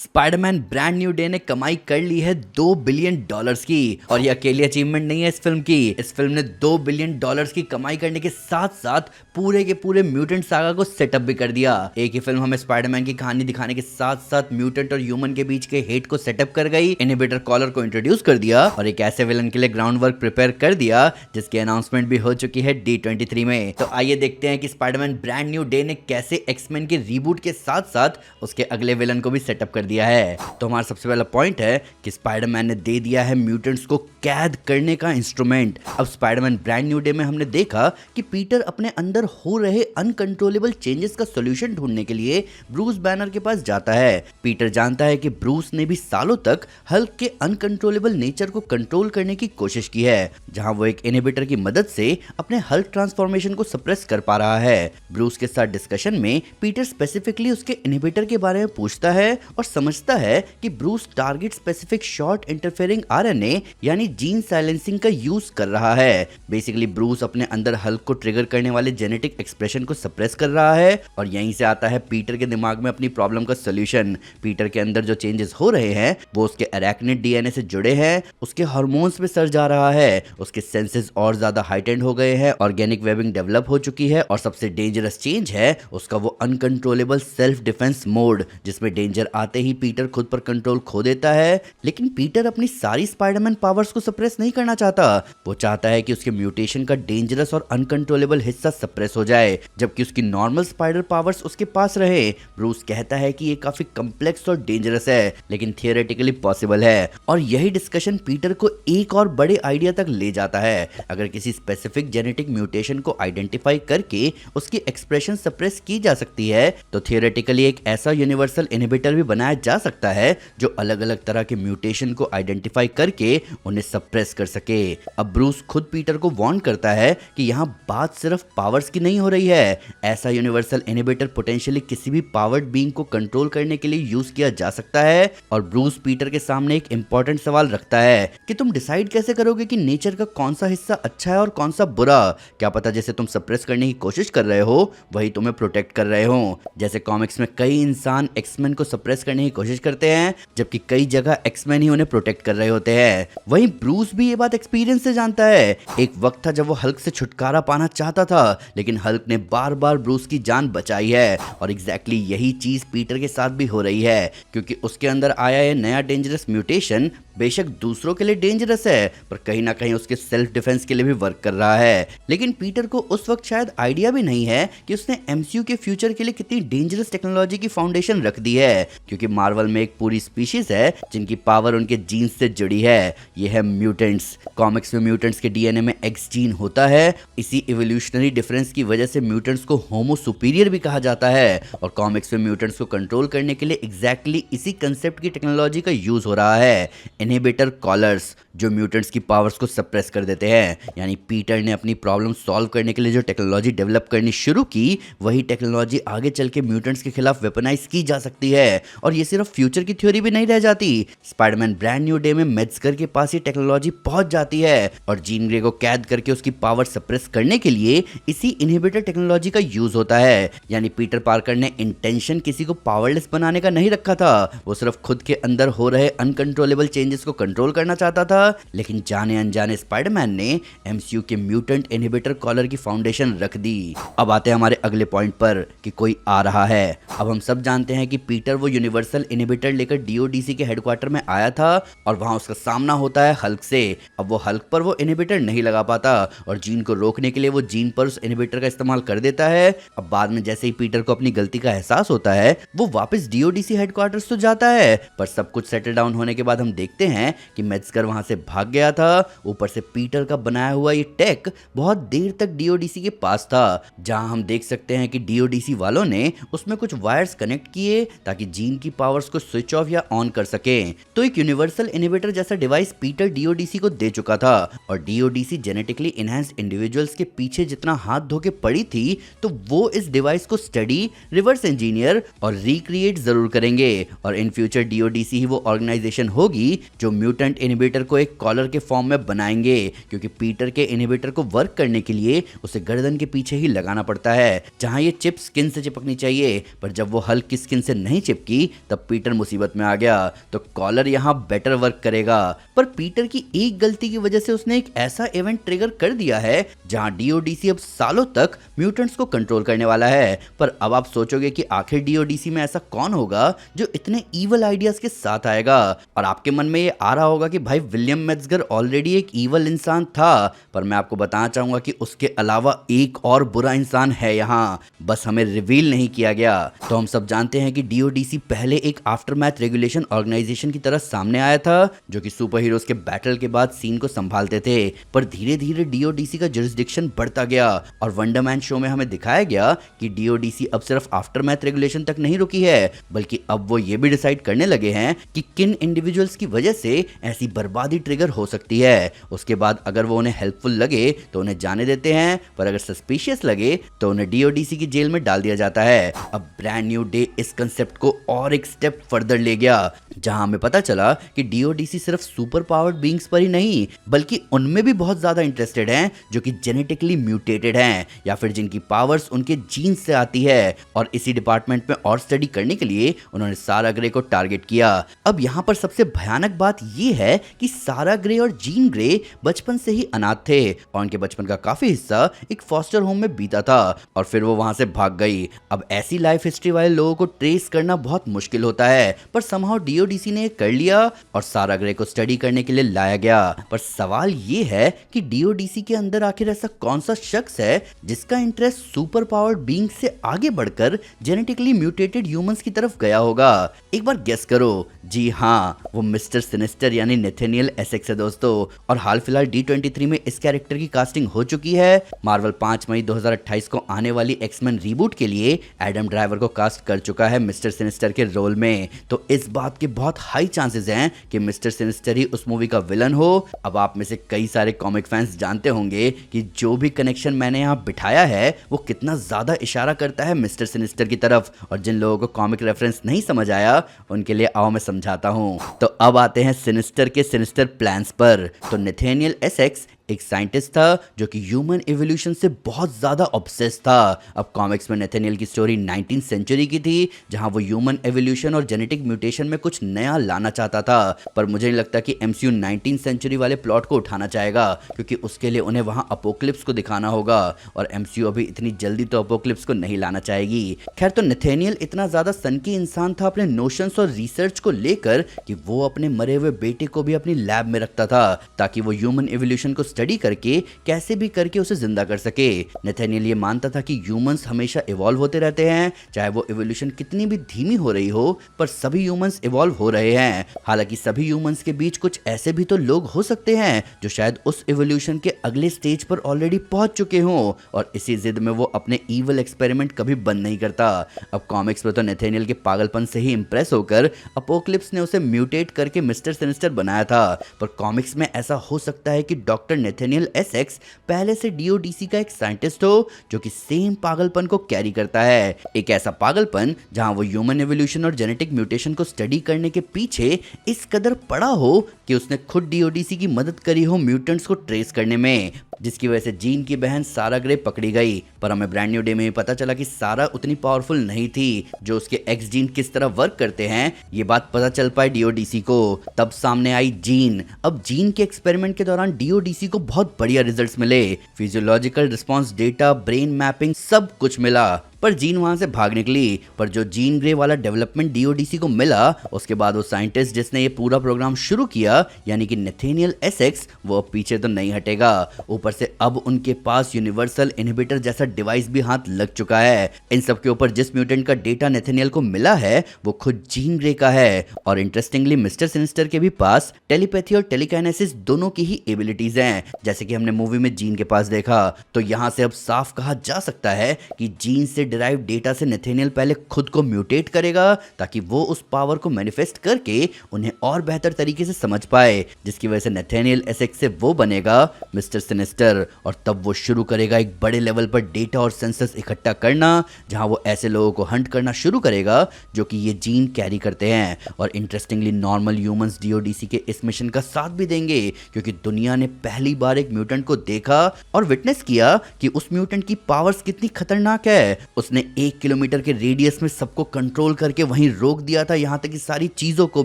Spiderman brand new day ने कमाई कर ली है $2 बिलियन की। और ये अकेली अचीवमेंट नहीं है इस फिल्म की। इस फिल्म ने $2 बिलियन की कमाई करने के साथ साथ पूरे के पूरे म्यूटेंट सागा को सेटअप भी कर दिया। एक ही फिल्म हमें स्पाइडरमैन की कहानी दिखाने के साथ साथ म्यूटेंट और ह्यूमन के बीच के हेट को सेटअप कर गई, इनहिबिटर कॉलर को इंट्रोड्यूस कर दिया और एक ऐसे विलन के लिए ग्राउंड वर्क प्रिपेयर कर दिया जिसकी अनाउंसमेंट भी हो चुकी है D23 में। तो आइए देखते हैं कि स्पाइडरमैन ब्रांड न्यू डे ने कैसे एक्समैन के रीबूट के साथ साथ उसके अगले विलन को भी सेटअप कर दिया है। तो हमारा सबसे पहला पॉइंट है कि स्पाइडरमैन ने दे दिया है म्यूटेंट्स को कैद करने का इंस्ट्रूमेंट। अब स्पाइडरमैन ब्रांड न्यू डे में हमने देखा कि पीटर अपने अंदर हो रहे अनकंट्रोलेबल चेंजेस का सॉल्यूशन ढूंढने के लिए ब्रूस बैनर के पास जाता है। पीटर जानता है कि ब्रूस ने भी सालों तक हल्क के अनकंट्रोलेबल नेचर को कंट्रोल करने की कोशिश की है, जहां वो एक इनहिबिटर की मदद से अपने हल्क ट्रांसफॉर्मेशन को सप्रेस कर पा रहा है। ब्रूस के साथ डिस्कशन में पीटर स्पेसिफिकली उसके इनहिबिटर के बारे में पूछता है और समझता है कि Bruce target specific short interfering RNA यानी जीन साइलेंसिंग का यूज कर रहा है। बेसिकली ब्रूस अपने अंदर हल्क को ट्रिगर करने वाले जेनेटिक एक्सप्रेशन को सप्रेस कर रहा है और यहीं से आता है पीटर के दिमाग में अपनी प्रॉब्लम का सॉल्यूशन। पीटर के अंदर जो चेंजेस हो रहे हैं वो उसके अरैक्निड डीएनए से जुड़े हैं, उसके हार्मोन्स पे सर जा रहा है, उसके सेंसेस और ज्यादा हाइटेंड हो गए हैं, ऑर्गेनिक वेबिंग डेवलप हो चुकी है और सबसे डेंजरस चेंज है उसका वो अनकंट्रोलेबल सेल्फ डिफेंस मोड, जिसमें डेंजर आते ही पीटर खुद पर कंट्रोल खो देता है। लेकिन पीटर अपनी सारी स्पाइडरमैन पावर्स को सप्रेस नहीं करना चाहता। वो चाहता है कि उसके म्यूटेशन का डेंजरस और अनकंट्रोलेबल हिस्सा सप्रेस हो जाए जबकि उसकी नॉर्मल स्पाइडर पावर्स उसके पास रहे। ब्रूस कहता है कि ये काफी कॉम्प्लेक्स और डेंजरस है लेकिन थियोरेटिकली पॉसिबल है और यही डिस्कशन पीटर को एक और बड़े आइडिया तक ले जाता है। अगर किसी स्पेसिफिक जेनेटिक म्यूटेशन को आइडेंटिफाई करके उसकी एक्सप्रेशन सप्रेस की जा सकती है तो थियोरेटिकली एक ऐसा यूनिवर्सल इनहिबिटर भी बनाया जा सकता है जो अलग अलग तरह के म्यूटेशन को आइडेंटिफाई करके उन्हें सप्रेस कर सके। अब ब्रूस खुद पीटर को वार्न करता है कि यहाँ बात सिर्फ पावर्स की नहीं हो रही है, ऐसा यूनिवर्सल इनहिबिटर पोटेंशियली किसी भी पावर्ड बीइंग को कंट्रोल करने के लिए यूज किया जा सकता है। और ब्रूस पीटर के सामने एक इंपॉर्टेंट सवाल रखता है कि तुम डिसाइड कैसे करोगे कि नेचर का कौन सा हिस्सा अच्छा है और कौन सा बुरा? क्या पता जैसे तुम सप्रेस करने की कोशिश कर रहे हो वही तुम्हें प्रोटेक्ट कर रहे हो। जैसे कॉमिक्स में कई इंसान एक्समैन को सप्रेस करने की कोशिश करते हैं जबकि कई जगह एक्समैन ही उन्हें प्रोटेक्ट कर रहे होते हैं। वहीं ब्रूस भी ये बात एक्सपीरियंस से जानता है। एक वक्त था जब वो हल्क से छुटकारा पाना चाहता था लेकिन हल्क ने बार बार ब्रूस की जान बचाई है और एग्जैक्टली यही चीज पीटर के साथ भी हो रही है क्योंकि उसके अंदर आया ये नया डेंजरस म्यूटेशन बेशक दूसरों के लिए डेंजरस है पर कहीं ना कहीं उसके सेल्फ डिफेंस के लिए भी वर्क कर रहा है। लेकिन पीटर को उस वक्त शायद आइडिया भी नहीं है कि उसने एमसीयू के फ्यूचर के लिए कितनी डेंजरस टेक्नोलॉजी की फाउंडेशन रख दी है क्योंकि मार्वल में एक पूरी स्पीशीज है जिनकी पावर उनके जीन्स से जुड़ी है। ये है म्यूटेंट्स। कॉमिक्स में म्यूटेंट्स के डीएनए में एक्स जीन होता है। इसी इवोल्यूशनरी डिफरेंस की वजह से म्यूटेंट्स को होमो सुपीरियर भी कहा जाता है और कॉमिक्स में म्यूटेंट्स को कंट्रोल करने के लिए एग्जैक्टली इसी कंसेप्ट की टेक्नोलॉजी का यूज हो रहा है, इनहिबिटर कॉलर्स, जो म्यूटेंट्स की पावर्स को सप्रेस कर देते हैं। यानी पीटर ने अपनी प्रॉब्लम सॉल्व करने के लिए जो टेक्नोलॉजी डेवलप करनी शुरू की वही टेक्नोलॉजी आगे चल के म्यूटेंट्स के खिलाफ वेपनाइज की जा सकती है और ये सिर्फ फ्यूचर की थ्योरी भी नहीं रह जाती। स्पाइडरमैन ब्रांड न्यू डे में मेड्सकर के पास ये टेक्नोलॉजी पहुंच जाती है और जीन ग्रे को कैद करके उसकी पावर सप्रेस करने के लिए इसी इनहिबिटर टेक्नोलॉजी का यूज होता है। यानी पीटर पार्कर ने इंटेंशन किसी को पावरलेस बनाने का नहीं रखा था, वो सिर्फ खुद के अंदर हो रहे अनकंट्रोलेबल चेंजेस को कंट्रोल करना चाहता था। लेकिन जाने अनजाने स्पाइडरमैन ने एमसीयू के म्यूटेंट इनहिबिटर कॉलर की फाउंडेशन रख दी। अब आते हैं हमारे अगले पॉइंट पर कि कोई आ रहा है। अब हम सब जानते हैं कि पीटर वो यूनिवर्सल इनहिबिटर लेकर डीओडीसी के हेडक्वार्टर में आया था और वहां उसका सामना होता है हल्क से। अब वो हल्क पर वो इनहिबिटर नहीं लगा पाता और जीन को रोकने के लिए वो जीन पर उस इनहिबिटर का इस्तेमाल कर देता है। अब बाद में जैसे ही पीटर को अपनी गलती का एहसास होता है वो वापस डीओडीसी हेडक्वार्टर्स तो जाता है पर सब कुछ सेटल डाउन होने के बाद हम देखते हैं कि मेड्सकर वहां से भाग गया था। ऊपर से पीटर का बनाया हुआ ये टेक बहुत देर तक डीओडीसी के पास था, जहां हम देख सकते हैं कि डीओडीसी वालों ने उसमें कुछ वायर्स कनेक्ट किए ताकि जीन की पावर्स को स्विच ऑफ या ऑन कर सके। तो एक यूनिवर्सल इनहिबिटर जैसा डिवाइस पीटर डीओडीसी को दे चुका था और डीओडीसी जेनेटिकली इनहैंस्ड इंडिविजुअल्स के पीछे जितना हाथ धो के पड़ी थी तो वो इस डिवाइस को स्टडी, रिवर्स इंजीनियर और रिक्रिएट जरूर करेंगे और इन फ्यूचर डीओडीसी ही वो ऑर्गेनाइजेशन होगी जो म्यूटेंट इनहिबिटर को एक कॉलर के फॉर्म में बनाएंगे, क्योंकि पीटर के इनहिबिटर को वर्क करने के लिए उसे गर्दन के पीछे ही लगाना पड़ता है, जहां ये चिप स्किन से चिपकनी चाहिए। पर जब वो हल्क की स्किन से नहीं चिपकी तब पीटर मुसीबत में आ गया। तो कॉलर यहाँ बेटर वर्क करेगा, पर पीटर की एक गलती की वजह से उसने एक ऐसा इवेंट ट्रिगर कर दिया है जहां डीओडीसी अब सालों तक म्यूटेंट्स को कंट्रोल करने वाला है। पर अब आप सोचोगे कि आखिर डीओडीसी में ऐसा कौन होगा जो इतने ईवल आइडियाज के साथ आएगा, और आपके मन में ये आ रहा होगा कि भाई विलियम मेट्जगर ऑलरेडी एक ईवल इंसान था, पर मैं आपको बताना चाहूंगा कि उसके अलावा एक और बुरा इंसान है यहाँ, बस हमें रिवील नहीं किया गया। तो हम सब जानते हैं कि डीओडीसी पहले एक आफ्टरमैथ रेगुलेशन ऑर्गेनाइजेशन की तरह सामने आया था, जो कि सुपर हीरोज के बैटल के बाद सीन को संभालते थे। पर धीरे धीरे डीओडीसी का जुरिस्डिक्शन बढ़ता गया और वंडरमैन शो में हमें दिखाया गया कि डीओडीसी अब सिर्फ आफ्टरमैथ रेगुलेशन तक नहीं रुकी है, बल्कि अब वो ये भी डिसाइड करने लगे हैं कि किन इंडिविजुअल्स की वजह से ऐसी बर्बादी ट्रिगर हो सकती है। उसके बाद अगर वो उन्हें हेल्पफुल लगे तो उन्हें जाने देते हैं, पर अगर सस्पिशियस लगे तो उन्हें डीओडीसी की जेल में डाल दिया जाता है। अब ब्रांड न्यू डे इस कंसेप्ट को और एक स्टेप फर्दर ले गया, जहां हमें पता चला कि डीओडीसी सिर्फ सुपर पावर्ड बीइंग्स पर ही नहीं बल्कि उनमें भी बहुत ज्यादा इंटरेस्टेड हैं जो कि जेनेटिकली म्यूटेटेड हैं या फिर जिनकी पावर्स उनके जीन्स से आती है। और इसी डिपार्टमेंट में और स्टडी करने के लिए उन्होंने सारा ग्रे को टारगेट किया। अब यहाँ पर सबसे भयानक बात यह है कि सारा ग्रे और जीन ग्रे बचपन से ही अनाथ थे और उनके बचपन का काफी हिस्सा एक फॉस्टर होम में बीता था और फिर वो वहां से भाग गई। अब ऐसी लाइफ हिस्ट्री वाले लोगों को ट्रेस करना बहुत मुश्किल होता है, पर समहाउ डीओडीसी ने कर लिया और सारा ग्रे को स्टडी करने के लिए लाया गया। पर सवाल ये है कि डीओडीसी के अंदर आखिर ऐसा कौन सा शख्स है जिसका इंटरेस्ट सुपर पावर्ड बीइंग से आगे बढ़कर जेनेटिकली म्यूटेटेड ह्यूमंस की तरफ गया होगा। एक बार गेस करो। जी हाँ, वो मिस्टर सिनिस्टर यानी नेथेनियल एसेक्स है दोस्तों। और हाल फिलहाल D23 में इस कैरेक्टर की कास्टिंग हो चुकी है। मार्वल 5 मई 2028 को आने वाली एक्समैन रीबूट के लिए एडम ड्राइवर को कास्ट कर चुका है मिस्टर सिनिस्टर के रोल में। तो इस बात के बहुत हाई चांसेस हैं कि मिस्टर सिनिस्टर ही उस मूवी का विलन हो। अब आप में से कई सारे कॉमिक फैंस जानते होंगे कि जो भी कनेक्शन मैंने यहाँ बिठाया है वो कितना ज्यादा इशारा करता है मिस्टर सिनिस्टर की तरफ, और जिन लोगों को कॉमिक रेफरेंस नहीं समझ आया उनके लिए आओ मैं समझाता हूँ। तो अब आते हैं सिनिस्टर के सिनिस्टर प्लान्स पर। तो नेथेनियल एसेक्स एक साइंटिस्ट था जो कि ह्यूमन एवोल्यूशन से बहुत ज्यादा ऑब्सेस था। अब कॉमिक्स में नेथेनियल की स्टोरी 19th सेंचुरी की थी, जहां वो ह्यूमन एवोल्यूशन और जेनेटिक म्यूटेशन में कुछ नया लाना चाहता था। पर मुझे नहीं लगता कि MCU 19th सेंचुरी वाले प्लॉट को उठाना चाहेगा, क्योंकि उसके लिए उन्हें वहां अपोक्लिप्स को दिखाना होगा और MCU अभी इतनी जल्दी तो अपोक्लिप्स को नहीं लाना चाहेगी। खैर, तो नेथेनियल इतना ज्यादा सनकी इंसान था अपने नोशंस और रिसर्च को लेकर कि वो अपने मरे हुए बेटे को भी अपनी लैब में रखता था ताकि वो ह्यूमन एवोल्यूशन को स्टडी करके कैसे भी करके उसे जिंदा कर सके। नेथेनियल ये मानता था कि ह्यूमंस हमेशा इवॉल्व होते रहते हैं, चाहे वो इवोल्यूशन कितनी भी धीमी हो रही हो, पर सभी ह्यूमंस इवॉल्व हो रहे हैं। हालांकि सभी ह्यूमंस के बीच कुछ ऐसे भी तो लोग हो सकते हैं जो शायद उस इवोल्यूशन के अगले स्टेज पर ऑलरेडी पहुंच चुके हों, और इसी जिद में वो अपने ईवल एक्सपेरिमेंट कभी बंद नहीं करता। अब कॉमिक्स में तो नेथेनियल के पागलपन से ही इंप्रेस होकर अपोक्लिप्स ने उसे म्यूटेट करके मिस्टर सिनिस्टर बनाया था, पर कॉमिक्स में ऐसा हो सकता है कि डॉक्टर नेथेनियल एसेक्स पहले से डीओडीसी का एक साइंटिस्ट हो जो कि सेम पागलपन को कैरी करता है। एक ऐसा पागलपन जहां वो ह्यूमन एवोल्यूशन और जेनेटिक म्यूटेशन को स्टडी करने के पीछे इस कदर पड़ा हो कि उसने खुद डीओडीसी की मदद करी हो म्यूटेंट्स को ट्रेस करने में, जिसकी वजह से जीन की बहन सारा ग्रे पकड़ी गई। पर हमें ब्रांड न्यू डे में पता चला कि सारा उतनी पावरफुल नहीं थी। जो उसके एक्स जीन किस तरह वर्क करते हैं ये बात पता चल पाई डीओडीसी को, तब सामने आई जीन। अब जीन के एक्सपेरिमेंट के दौरान डीओडीसी को बहुत बढ़िया रिजल्ट्स मिले, physiological response data, brain mapping, सब कुछ मिला। पर जीन वहां से भाग निकली। पर जो जीन ग्रे वाला डेवलपमेंट डीओडीसी को मिला, उसके बाद वो साइंटिस्ट जिसने ये पूरा प्रोग्राम शुरू किया यानी कि नेथेनियल एसेक्स, वो अब पीछे तो नहीं हटेगा। ऊपर से अब उनके पास यूनिवर्सल इनहिबिटर जैसा डिवाइस भी हाथ लग चुका है। इन सब के ऊपर जिस म्यूटेंट का डेटा नेथेनियल को मिला है वो खुद जीन ग्रे का है। और इंटरेस्टिंगली मिस्टर सिनिस्टर के भी पास टेलीपैथी और टेलीकाइनेसिस दोनों की ही एबिलिटीज हैं, जैसे कि हमने मूवी में जीन के पास देखा। तो यहाँ से अब साफ कहा जा सकता है कि जीन से डिराइव डेटा से नेथेनियल पहले खुद को म्यूटेट करेगा ताकि वो उस पावर को मैनिफेस्ट करके उन्हें और बेहतर तरीके से समझ पाए, जिसकी वजह से नेथेनियल एसेक्स से वो बनेगा मिस्टर सिनिस्टर। और तब वो शुरू करेगा एक बड़े लेवल पर डेटा और सेंसर्स इकट्ठा करना, जहां वो ऐसे लोगों को हंट करना शुरू करेगा जो कि ये जीन कैरी करते हैं। और इंटरेस्टिंगली नॉर्मल ह्यूमंस डीओडीसी के इस मिशन का साथ भी देंगे, क्योंकि दुनिया ने पहली बार एक म्यूटेंट को देखा और विटनेस किया कि उस म्यूटेंट की पावर्स कितनी खतरनाक है। उसने 1 किलोमीटर के रेडियस में सबको कंट्रोल करके वहीं रोक दिया था, यहां तक कि सारी चीजों को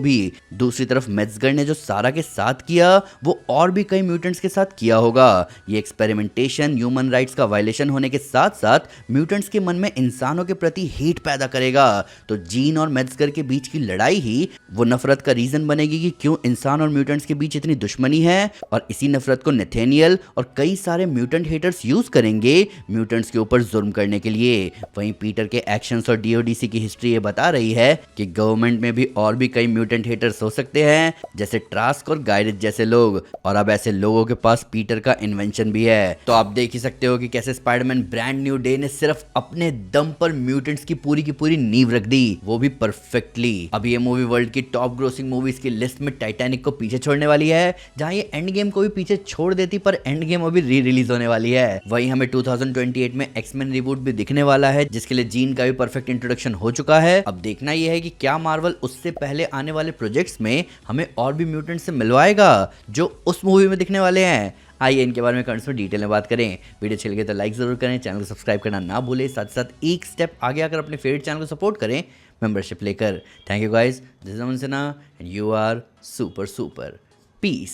भी। दूसरी तरफ मेट्जगर ने जो सारा के साथ किया वो और भी कई म्यूटेंट्स के साथ किया होगा। ये एक्सपेरिमेंटेशन ह्यूमन राइट्स का वायलेशन होने के साथ साथ म्यूटेंट्स के मन में इंसानों के प्रति हेट पैदा करेगा। तो जीन और मेट्जगर के बीच की लड़ाई ही वो नफरत का रीजन बनेगी कि क्यों इंसान और म्यूटेंट्स के बीच इतनी दुश्मनी है। और इसी नफरत को नेथेनियल और कई सारे म्यूटेंट हेटर्स यूज करेंगे म्यूटेंट्स के ऊपर जुर्म करने के लिए। वहीं पीटर के एक्शंस और डीओडीसी की हिस्ट्री ये बता रही है कि गवर्नमेंट में भी और भी कई म्यूटेंट हेटर्स हो सकते हैं, जैसे ट्रास्क और गायरिस जैसे लोग। और अब ऐसे लोगों के पास पीटर का इन्वेंशन भी है। तो आप देख ही सकते हो कि कैसे स्पाइडरमैन ब्रांड न्यू डे ने सिर्फ अपने दम पर म्यूटेंट्स की पूरी नींव रख दी, वो भी परफेक्टली। अब ये मूवी वर्ल्ड की टॉप ग्रोसिंग मूवीज की लिस्ट में टाइटैनिक को पीछे छोड़ने वाली है, जहां ये एंड गेम को भी पीछे छोड़ देती, पर एंड गेम अभी री रिलीज होने वाली है। वहीं हमें 2028 में एक्समैन रिबूट भी दिखने वाला है, जिसके लिए जीन का भी परफेक्ट इंट्रोडक्शन हो चुका है। अब देखना यह है कि क्या मार्वल उससे पहले आने वाले प्रोजेक्ट्स में हमें और भी म्यूटेंट से मिलवाएगा जो उस मूवी में दिखने वाले हैं। आइए इनके बारे में कमेंट्स में डिटेल में बात करें। वीडियो अच्छी लगे तो लाइक जरूर करें, चैनल को सब्सक्राइब करना ना भूलें, साथ साथ एक स्टेप आगे आकर अपने फेवरेट चैनल को सपोर्ट करें मेंबरशिप लेकर। Thank you guys, this is Aman Sinha and you are super piece.